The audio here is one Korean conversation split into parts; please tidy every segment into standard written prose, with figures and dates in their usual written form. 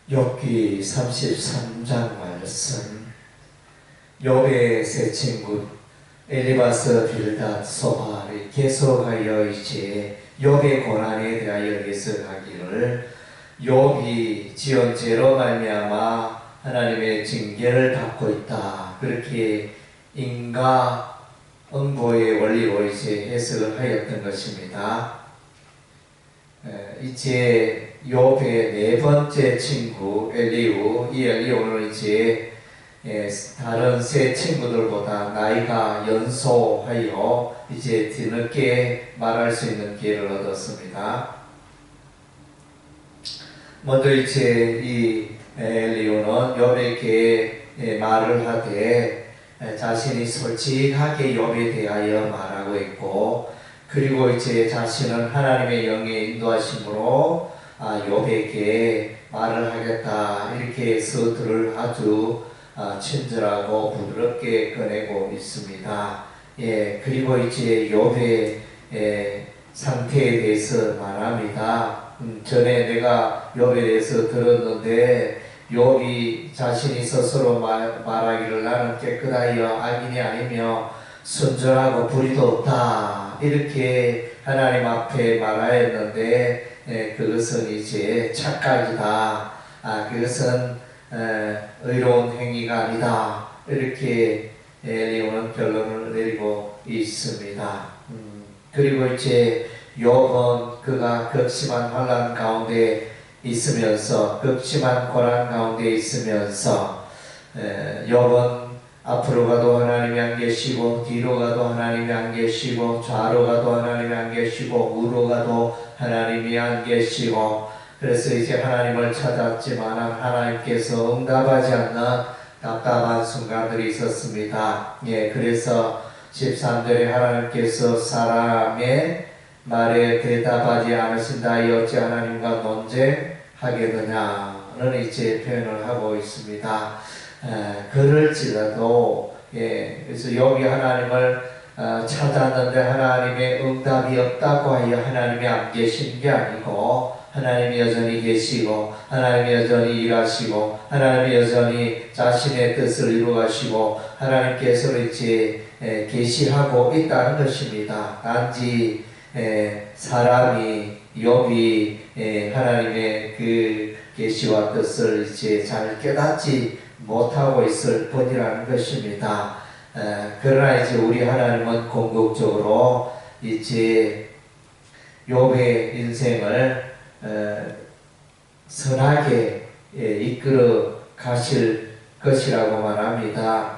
욥기 33장 말씀. 욥의 세 친구 엘리바스, 빌닷, 소발이 계속하여 이제 욥의 고난에 대하여 예설하기를, 욥이 지은 죄로 말미암아 하나님의 징계를 받고 있다, 그렇게 인과 응보의 원리로 이제 해석을 하였던 것입니다. 이제 욥의 네 번째 친구 엘리후, 이 엘리후는 이제 다른 세 친구들보다 나이가 연소하여 이제 뒤늦게 말할 수 있는 기회를 얻었습니다. 먼저 이제 이 엘리후는 욥에게 말을 하되 자신이 솔직하게 욥에 대하여 말하고 있고, 그리고 이제 자신은 하나님의 영의 인도하심으로 욥에게 말을 하겠다, 이렇게 해서 들을 아주 친절하고 부드럽게 꺼내고 있습니다. 그리고 이제 욥의 상태에 대해서 말합니다. 전에 내가 욥에 대해서 들었는데 욥이 자신이 스스로 말하기를 나는 깨끗하여 악인이 아니며 순전하고 불의도 없다, 이렇게 하나님 앞에 말하였는데 그것은 이제 착각이다, 그것은 의로운 행위가 아니다, 이렇게 엘리후는 결론을 내리고 있습니다. 그리고 이제 욥은 그가 극심한 환난 가운데 있으면서, 극심한 고난 가운데 있으면서 욥은 앞으로 가도 하나님이 안 계시고, 뒤로 가도 하나님이 안 계시고, 좌로 가도 하나님이 안 계시고, 우로 가도 하나님이 안 계시고, 그래서 이제 하나님을 찾았지만 하나님께서 응답하지 않는 답답한 순간들이 있었습니다. 그래서 13절에 하나님께서 사람의 말에 대답하지 않으신다니 어찌 하나님과 논쟁하겠느냐는 이제 표현을 하고 있습니다. 그럴지라도 그래서 여기 하나님을 찾았는데 하나님의 응답이 없다고 하여 하나님이 안 계신 게 아니고, 하나님이 여전히 계시고, 하나님이 여전히 일하시고, 하나님이 여전히 자신의 뜻을 이루어가시고, 하나님께서 이제 계시하고 있다는 것입니다. 단지 사람이 욥이 하나님의 그 계시와 뜻을 이제 잘 깨닫지 못하고 있을 뿐이라는 것입니다. 그러나 이제 우리 하나님은 궁극적으로 이제 욥의 인생을 선하게 이끌어 가실 것이라고 말합니다.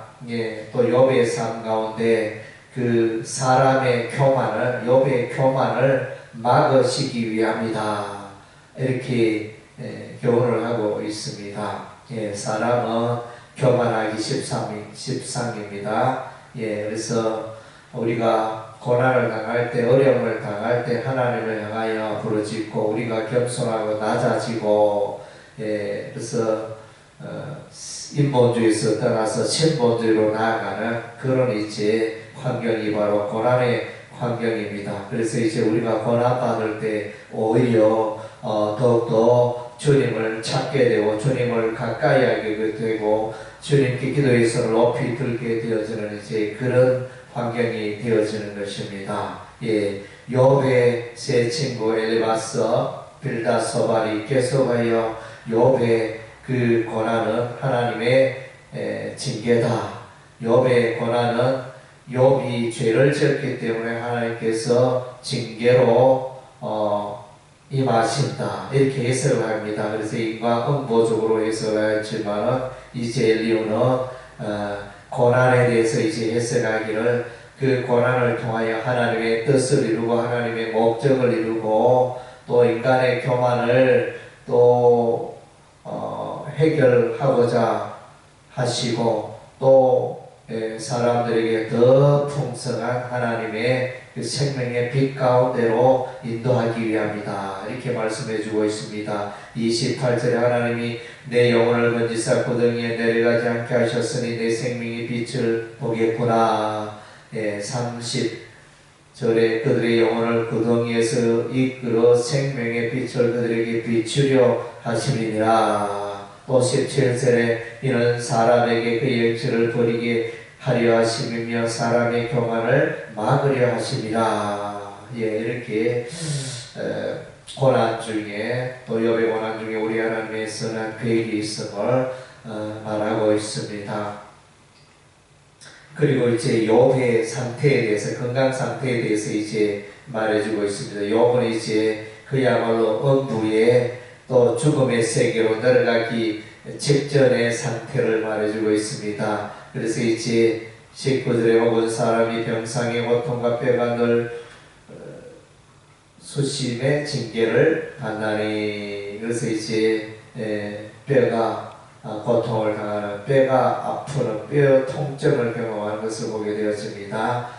또 욥의 삶 가운데 그 사람의 교만을, 욥의 교만을 막으시기 위함이다, 이렇게 교훈을 하고 있습니다. 사람은 교만하기 십상입니다. 그래서 우리가 고난을 당할 때, 어려움을 당할 때 하나님을 향하여 부르짖고, 우리가 겸손하고 낮아지고, 그래서 인본주의에서 떠나서 신본주의로 나아가는 그런 이제 환경이 바로 고난의 환경입니다. 그래서 이제 우리가 고난받을 때 오히려 더욱더 주님을 찾게 되고, 주님을 가까이 하게 되고, 주님께 기도의 손을 높이 들게 되어지는 이제 그런 환경이 되어지는 것입니다. 욥의 세 친구 엘리바스, 빌닷, 소발이 계속하여 욥의 그 고난은 하나님의 징계다, 욥의 고난은 욥이 죄를 지었기 때문에 하나님께서 징계로 임하신다, 이렇게 해석을 합니다. 그래서 인과응보적으로 해석을 했지만은 이제 엘리후는 고난에 대해서 이제 해석하기를, 그 고난을 통하여 하나님의 뜻을 이루고 하나님의 목적을 이루고, 또 인간의 교만을 또 해결하고자 하시고, 또 사람들에게 더 풍성한 하나님의 그 생명의 빛 가운데로 인도하기 위함이다, 이렇게 말씀해 주고 있습니다. 28절에 하나님이 내 영혼을 건지사 구덩이에 내려가지 않게 하셨으니 내 생명의 빛을 보겠구나. 30절에 그들의 영혼을 구덩이에서 이끌어 생명의 빛을 그들에게 비추려 하심이니라. 또 17절에 이는 사람에게 그의 액체를 버리게 하려 하심이며 사람의 교만을 막으려 하심이라. 예, 이렇게 고난 중에 또 욥의 고난 중에 우리 하나님의 선한 계획이 있음을 말하고 있습니다. 그리고 이제 욥의 상태에 대해서, 건강 상태에 대해서 이제 말해주고 있습니다. 욥은 이제 그야말로 엄부의 또 죽음의 세계로 내려가기 직전의 상태를 말해주고 있습니다. 그래서 이제 19절에 혹은 사람이 병상의 고통과 뼈가 늘 수심의 징계를 받나니. 그래서 이제 뼈가 고통을 당하는, 뼈가 아프는 뼈 통증을 경험하는 것을 보게 되었습니다.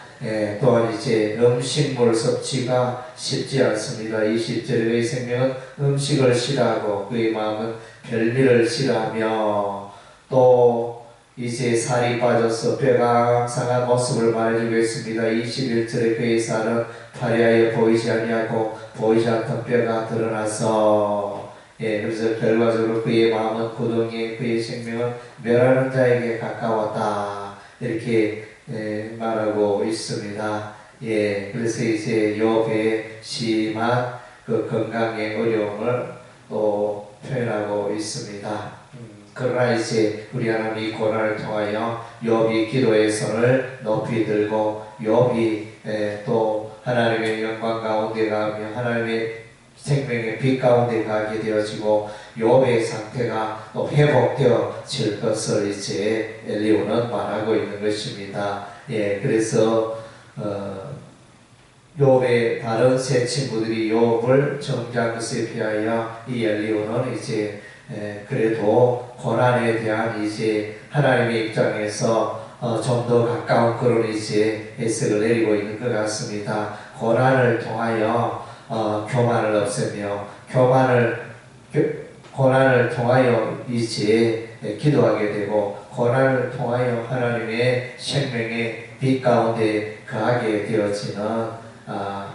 또한 이제 음식물 섭취가 쉽지 않습니다. 20절에 그의 생명은 음식을 싫어하고 그의 마음은 별미를 싫어하며, 또 이제 살이 빠져서 뼈가 상한 모습을 말해주고 있습니다. 21절에 그의 살은 파리하여 보이지 아니하고 보이지 않던 뼈가 드러나서, 그래서 결과적으로 그의 마음은 구덩이에 그의 생명은 멸하는 자에게 가까웠다. 이렇게 말하고 있습니다. 그래서 이제 욥의 심한 그 건강의 어려움을 또 표현하고 있습니다. 그러나 이제 우리 하나님이 고난을 통하여 욥이 기도의 손을 높이 들고 욥이 또 하나님의 영광 가운데 가며 하나님의 생명의 빛 가운데 가게 되어지고 욥의 상태가 또 회복되어질 것을 이제 엘리야는 말하고 있는 것입니다. 그래서 욥의 다른 세 친구들이 욥을 정죄한 것에 비하여 이 엘리야는 이제 그래도 고난에 대한 이제 하나님의 입장에서 좀 더 가까운 그런 이제 해석을 내리고 있는 것 같습니다. 고난을 통하여 교만을 없애며 고난을 통하여 이제 기도하게 되고 고난을 통하여 하나님의 생명의 빛 가운데 거하게 되어지는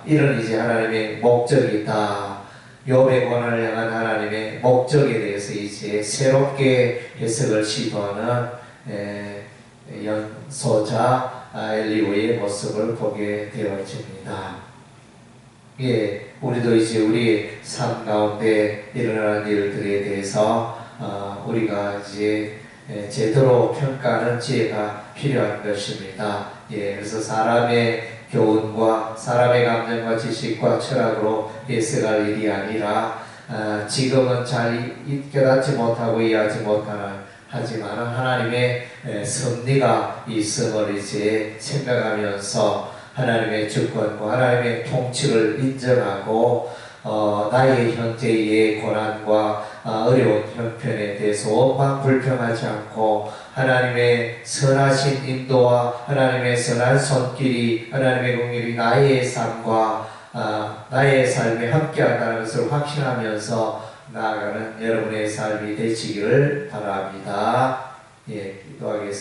이런 이제 하나님의 목적이 있다. 욥의 고난을 향한 하나님의 목적에 대해서 이제 새롭게 해석을 시도하는 연소자 엘리야의 모습을 보게 되어집니다. 우리도 이제 우리 삶 가운데 일어나는 일들에 대해서 우리가 이제 제대로 평가하는 지혜가 필요한 것입니다. 그래서 사람의 교훈과 사람의 감정과 지식과 철학으로 해석할 일이 아니라 지금은 잘 깨닫지 못하고 이해하지 못하는, 하지만 하나님의 섭리가 있음을 이제 생각하면서 하나님의 주권과 하나님의 통치를 인정하고 나의 현재의 고난과 어려운 형편에 대해서 원망 불평하지 않고 하나님의 선하신 인도와 하나님의 선한 손길이, 하나님의 공일이 나의 삶과 나의 삶에 함께한다는 것을 확신하면서 나아가는 여러분의 삶이 되시기를 바랍니다. 기도하겠습니다.